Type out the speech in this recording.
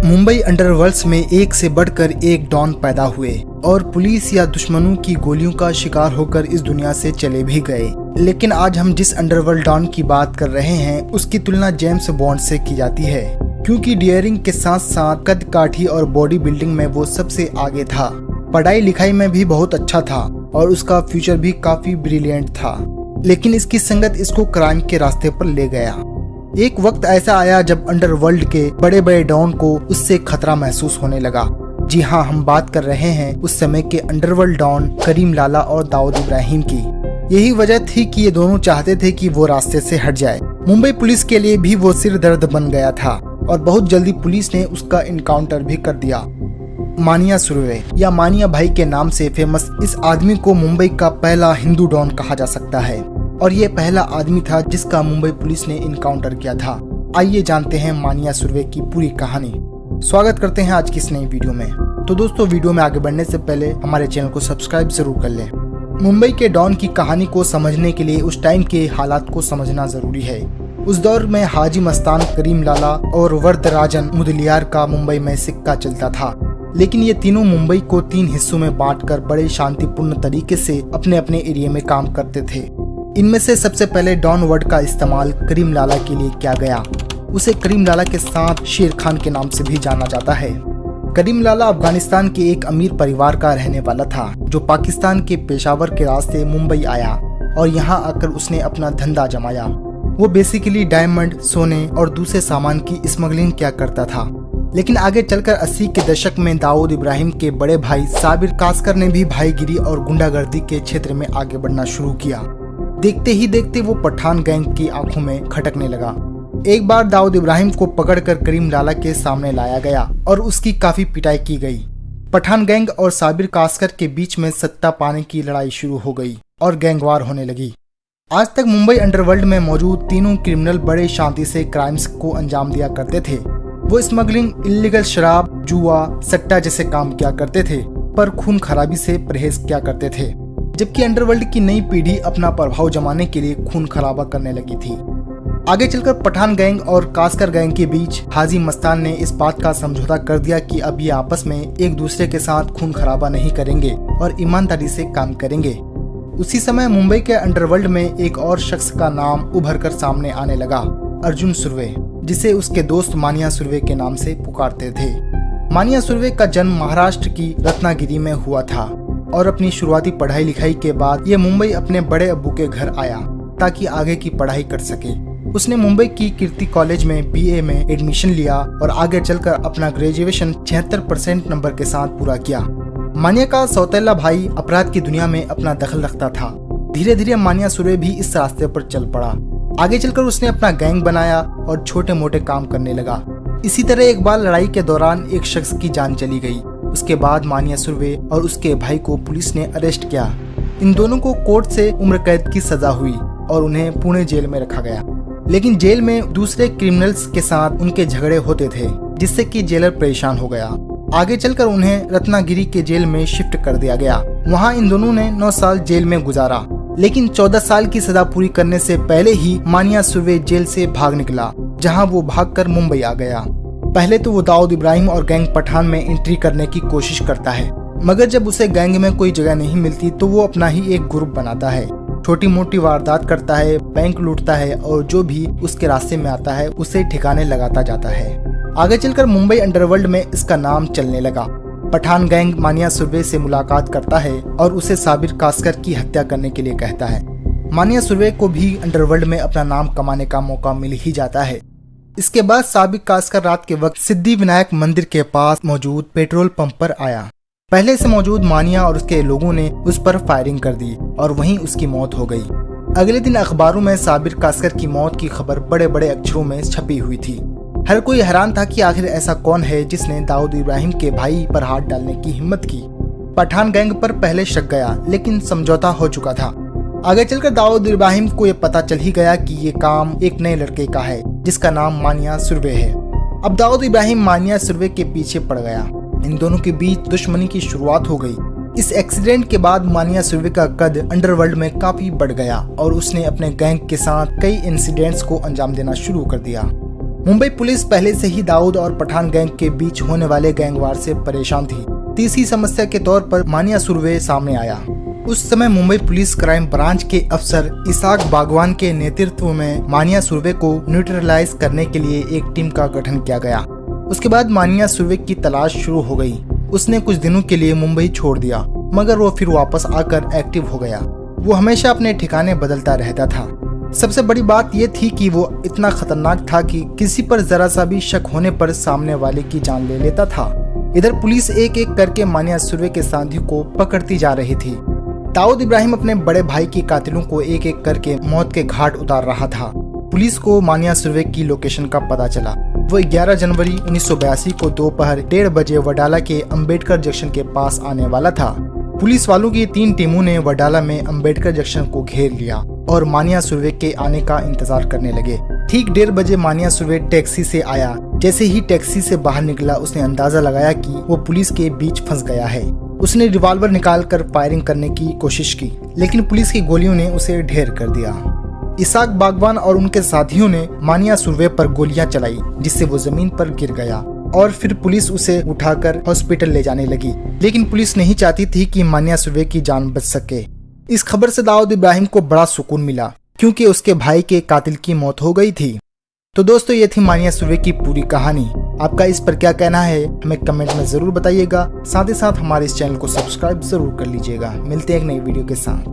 Mumbai underworld में एक से बढ़कर एक डॉन पैदा हुए और पुलिस या दुश्मनों की गोलियों का शिकार होकर इस दुनिया से चले भी गए। लेकिन आज हम जिस अंडरवर्ल्ड डॉन की बात कर रहे हैं उसकी तुलना जेम्स बॉन्ड से की जाती है, क्योंकि डियरिंग के साथ साथ कद काठी और बॉडी बिल्डिंग में वो सबसे आगे था। पढ़ाई लिखाई में भी बहुत अच्छा था और उसका फ्यूचर भी काफी ब्रिलियंट था, लेकिन इसकी संगत इसको क्राइम के रास्ते पर ले गया। एक वक्त ऐसा आया जब अंडरवर्ल्ड के बड़े बड़े डॉन को उससे खतरा महसूस होने लगा। जी हाँ, हम बात कर रहे हैं उस समय के अंडरवर्ल्ड डॉन करीम लाला और दाऊद इब्राहिम की। यही वजह थी कि ये दोनों चाहते थे कि वो रास्ते से हट जाए। मुंबई पुलिस के लिए भी वो सिर दर्द बन गया था और बहुत जल्दी पुलिस ने उसका इनकाउंटर भी कर दिया। मानिया सुर्वे या मानिया भाई के नाम से फेमस इस आदमी को मुंबई का पहला हिंदू डॉन कहा जा सकता है और ये पहला आदमी था जिसका मुंबई पुलिस ने इनकाउंटर किया था। आइए जानते हैं मानिया सुर्वे की पूरी कहानी। स्वागत करते हैं आज की इस नई वीडियो में। तो दोस्तों, वीडियो में आगे बढ़ने से पहले हमारे चैनल को सब्सक्राइब जरूर कर लें। मुंबई के डॉन की कहानी को समझने के लिए उस टाइम के हालात को समझना जरूरी है। उस दौर में हाजी मस्तान, करीम लाला और वरदराजन मुदलियार का मुंबई में सिक्का चलता था, लेकिन ये तीनों मुंबई को 3 हिस्सों में बांटकर बड़े शांतिपूर्ण तरीके से अपने अपने एरिया में काम करते थे। इनमें से सबसे पहले डॉन वर्ड का इस्तेमाल करीम लाला के लिए किया गया। उसे करीम लाला के साथ शेर खान के नाम से भी जाना जाता है। करीम लाला अफगानिस्तान के एक अमीर परिवार का रहने वाला था, जो पाकिस्तान के पेशावर के रास्ते मुंबई आया और यहाँ आकर उसने अपना धंधा जमाया। वो बेसिकली डायमंड, सोने और दूसरे सामान की स्मगलिंग किया करता था। लेकिन आगे चलकर 80 के दशक में दाऊद इब्राहिम के बड़े भाई साबिर कासकर ने भी भाईगिरी और गुंडागर्दी के क्षेत्र में आगे बढ़ना शुरू किया। देखते ही देखते वो पठान गैंग की आंखों में खटकने लगा। एक बार दाऊद इब्राहिम को पकड़कर करीम लाला के सामने लाया गया और उसकी काफी पिटाई की गई। पठान गैंग और साबिर कासकर के बीच में सत्ता पाने की लड़ाई शुरू हो गई और गैंगवार होने लगी। आज तक मुंबई अंडरवर्ल्ड में मौजूद तीनों क्रिमिनल बड़े शांति से क्राइम्स को अंजाम दिया करते थे। वो स्मगलिंग, इल्लीगल शराब, जुआ, सट्टा जैसे काम किया करते थे, पर खून खराबी से परहेज किया करते थे। जबकि अंडरवर्ल्ड की नई पीढ़ी अपना प्रभाव जमाने के लिए खून खराबा करने लगी थी। आगे चलकर पठान गैंग और कासकर गैंग के बीच हाजी मस्तान ने इस बात का समझौता कर दिया कि अब ये आपस में एक दूसरे के साथ खून खराबा नहीं करेंगे और ईमानदारी से काम करेंगे। उसी समय मुंबई के अंडरवर्ल्ड में एक और शख्स का नाम उभर कर सामने आने लगा, अर्जुन सुर्वे, जिसे उसके दोस्त मानिया सुर्वे के नाम से पुकारते थे। मानिया सुर्वे का जन्म महाराष्ट्र की रत्नागिरी में हुआ था और अपनी शुरुआती पढ़ाई लिखाई के बाद ये मुंबई अपने बड़े अब्बू के घर आया ताकि आगे की पढ़ाई कर सके। उसने मुंबई की कीर्ति कॉलेज में बीए में एडमिशन लिया और आगे चलकर अपना ग्रेजुएशन 76% नंबर के साथ पूरा किया। मानिया का सौतेला भाई अपराध की दुनिया में अपना दखल रखता था। धीरे धीरे मानिया सुर्वे भी इस रास्ते पर चल पड़ा। आगे चलकर उसने अपना गैंग बनाया और छोटे मोटे काम करने लगा। इसी तरह एक बार लड़ाई के दौरान एक शख्स की जान चली गई। उसके बाद मानिया सुर्वे और उसके भाई को पुलिस ने अरेस्ट किया। इन दोनों को कोर्ट से उम्र कैद की सजा हुई और उन्हें पुणे जेल में रखा गया। लेकिन जेल में दूसरे क्रिमिनल्स के साथ उनके झगड़े होते थे, जिससे कि जेलर परेशान हो गया। आगे चलकर उन्हें रत्नागिरी के जेल में शिफ्ट कर दिया गया। वहाँ इन दोनों ने 9 साल जेल में गुजारा, लेकिन 14 साल की सजा पूरी करने से पहले ही मानिया सुर्वे जेल से भाग निकला, जहाँ वो भागकर मुंबई आ गया। पहले तो वो दाऊद इब्राहिम और गैंग पठान में एंट्री करने की कोशिश करता है, मगर जब उसे गैंग में कोई जगह नहीं मिलती तो वो अपना ही एक ग्रुप बनाता है। छोटी मोटी वारदात करता है, बैंक लूटता है और जो भी उसके रास्ते में आता है उसे ठिकाने लगाता जाता है। आगे चलकर मुंबई अंडरवर्ल्ड में इसका नाम चलने लगा। पठान गैंग मानिया सुर्वे से मुलाकात करता है और उसे साबिर कासकर की हत्या करने के लिए कहता है। मानिया सुर्वे को भी अंडरवर्ल्ड में अपना नाम कमाने का मौका मिल ही जाता है। इसके बाद साबिर कासकर रात के वक्त सिद्धि विनायक मंदिर के पास मौजूद पेट्रोल पंप पर आया। पहले से मौजूद मानिया और उसके लोगों ने उस पर फायरिंग कर दी और वहीं उसकी मौत हो गई। अगले दिन अखबारों में साबिर कासकर की मौत की खबर बड़े बड़े अक्षरों में छपी हुई थी। हर कोई हैरान था कि आखिर ऐसा कौन है जिसने दाऊद इब्राहिम के भाई पर हाथ डालने की हिम्मत की। पठान गैंग पर पहले शक गया, लेकिन समझौता हो चुका था। आगे चलकर दाऊद इब्राहिम को ये पता चल ही गया कि ये काम एक नए लड़के का है जिसका नाम मानिया सुर्वे है। अब दाऊद इब्राहिम मानिया सुर्वे के पीछे पड़ गया। इन दोनों के बीच दुश्मनी की शुरुआत हो गई। इस एक्सीडेंट के बाद मानिया सुर्वे का कद अंडरवर्ल्ड में काफी बढ़ गया और उसने अपने गैंग के साथ कई इंसिडेंट्स को अंजाम देना शुरू कर दिया। मुंबई पुलिस पहले से ही दाऊद और पठान गैंग के बीच होने वाले गैंगवार से परेशान थी। तीसरी समस्या के तौर पर मानिया सुर्वे सामने आया। उस समय मुंबई पुलिस क्राइम ब्रांच के अफसर इसाक बागवान के नेतृत्व में मानिया सुर्वे को न्यूट्रलाइज करने के लिए एक टीम का गठन किया गया। उसके बाद मानिया सुर्वे की तलाश शुरू हो गई। उसने कुछ दिनों के लिए मुंबई छोड़ दिया, मगर वो फिर वापस आकर एक्टिव हो गया। वो हमेशा अपने ठिकाने बदलता रहता था। सबसे बड़ी बात यह थी कि वो इतना खतरनाक था कि किसी पर जरा सा भी शक होने पर सामने वाले की जान ले लेता था। इधर पुलिस एक एक करके मानिया सुर्वे के साथियों को पकड़ती जा रही थी। दाऊद इब्राहिम अपने बड़े भाई के कातिलों को एक एक करके मौत के घाट उतार रहा था। पुलिस को मानिया सुर्वे की लोकेशन का पता चला। वो 11 जनवरी 1982 को दोपहर 1:30 बजे वडाला के अंबेडकर जंक्शन के पास आने वाला था। पुलिस वालों की 3 टीमों ने वडाला में अंबेडकर जंक्शन को घेर लिया और मानिया सुर्वे के आने का इंतजार करने लगे। ठीक 1:30 बजे मानिया सुर्वे टैक्सी से आया। जैसे ही टैक्सी से बाहर निकला, उसने अंदाजा लगाया कि वो पुलिस के बीच फंस गया है। उसने रिवॉल्वर निकालकर फायरिंग करने की कोशिश की, लेकिन पुलिस की गोलियों ने उसे ढेर कर दिया। इसाक बागवान और उनके साथियों ने मानिया सुर्वे पर गोलियां चलाई, जिससे वो जमीन पर गिर गया और फिर पुलिस उसे उठाकर हॉस्पिटल ले जाने लगी। लेकिन पुलिस नहीं चाहती थी कि मानिया सुर्वे की जान बच सके। इस खबर से दाऊद इब्राहिम को बड़ा सुकून मिला, क्योंकि उसके भाई के कातिल की मौत हो गई थी। तो दोस्तों, ये थी मानिया सुर्वे की पूरी कहानी। आपका इस पर क्या कहना है हमें कमेंट में जरूर बताइएगा। साथ ही साथ हमारे इस चैनल को सब्सक्राइब जरूर कर लीजिएगा। मिलते हैं एक नई वीडियो के साथ।